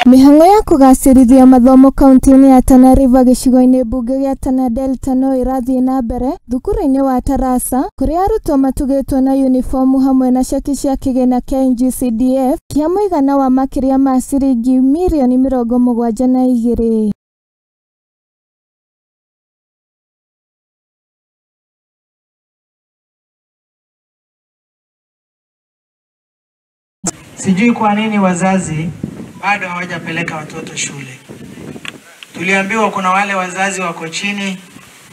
Mihango ya kugacĩrithia mathomo kaunti-inĩ ya Tana River gĩcigo-inĩ mbunge gĩa Tana Delta no ĩrathiĩ na mbere thukuru-inĩ wa Tarasa kũrĩa arutwo matugĩtwo na uniformu hamwe na ceki cia kĩgĩna kĩa NG-CDF kĩa mũigana wa makĩria ma ciringi mirioni 72. Sijui kwa nini wazazi bado hawajapeleka watoto shule. Tuliambiwa kuna wale wazazi wako chini,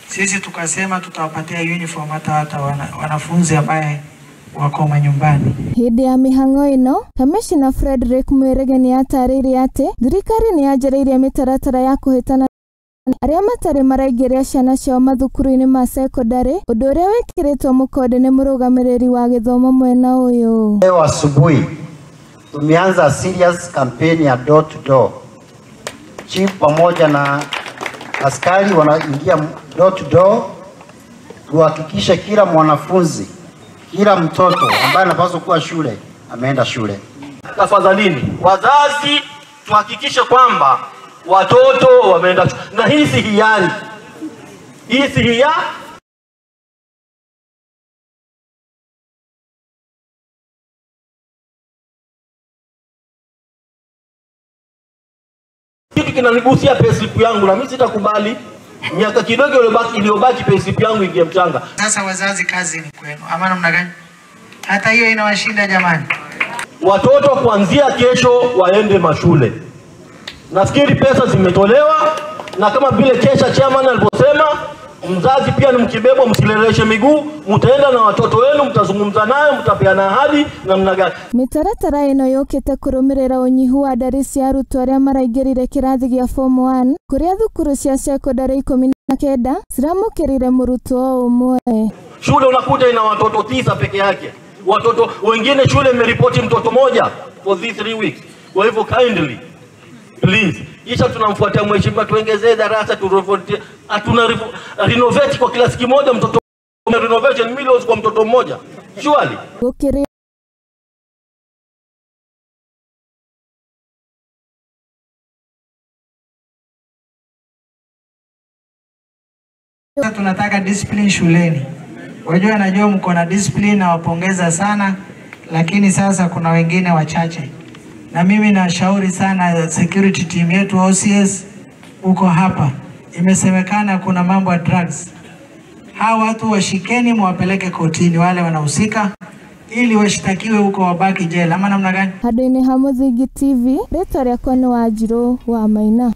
sisi tukasema tutawapatia uniform hata wanafunzi ambaye wako manyumbani. Hĩndĩ ya mĩhang'o ĩno, Kamishna Frederick Mwirege nĩ atarĩirie atĩ thirikari nĩ yanjĩrĩirie mĩtaratara ya kũhĩtana arĩa matarĩ maraingĩria ciana ciao mathukuru-inĩ ma secondary, ũndũ ũrĩa wĩkĩrĩtwo mũkonde nĩ mũrũgamĩrĩri wa gĩthomo mwena ũyũ. Leo asubuhi tumeanza serious campaign ya door to door. Chief pamoja na askari wanaingia door to door kuhakikisha kila mwanafunzi, kila mtoto ambaye anapaswa kuwa shule ameenda shule. Tafadhalini wazazi, tuhakikishe kwamba watoto wameenda shule. Na hii si hiari. Hii si hiari. Kitu kinanigusia payslip yangu na mimi sitakubali miaka kidogo iliyobaki payslip yangu ingie mchanga. Sasa wazazi, kazi ni kwenu. Ama namna gani? Hata hiyo inawashinda jamani. Watoto kuanzia kesho waende mashule. Nafikiri pesa zimetolewa na kama vile kesha chairman aliposema, mzazi pia ni mkibebo, msileleshe miguu, mtaenda na watoto wenu, mtazungumza nayo, mtapeana ahadi namna gani. Mĩtaratara ĩno yũkĩte kũrũmĩrĩra ũnyihu wa ndari cia arutwo arĩa maraingĩrire kĩrathi gĩa form 1 kũrĩa thukuru cia secondary 19 ciramũkĩrire mũrutwo ũmwe. Shule unakuta ina watoto 9 peke yake. Watoto wengine shule imeripoti mtoto moja for these 3 weeks. Kwa hivyo kindly please, kisha tunamfuatia mheshimiwa tuongezee darasa renovate kwa klasi kimoja mtoto, renovation millions kwa mtoto mmoja. Surely. Tunataka discipline shuleni. Wajua, najua mko na discipline na wapongeza sana, lakini sasa kuna wengine wachache. Na mimi nashauri sana security team yetu OCS uko hapa. Imesemekana kuna mambo ya drugs. Hawa watu washikeni, mwapeleke kotini wale wanahusika ili washtakiwe huko, wabaki jela ama namna gani? Handũ-inĩ ha Mũthingi TV, rĩtwa rĩakwa nĩ Wanjirũ wa Maina.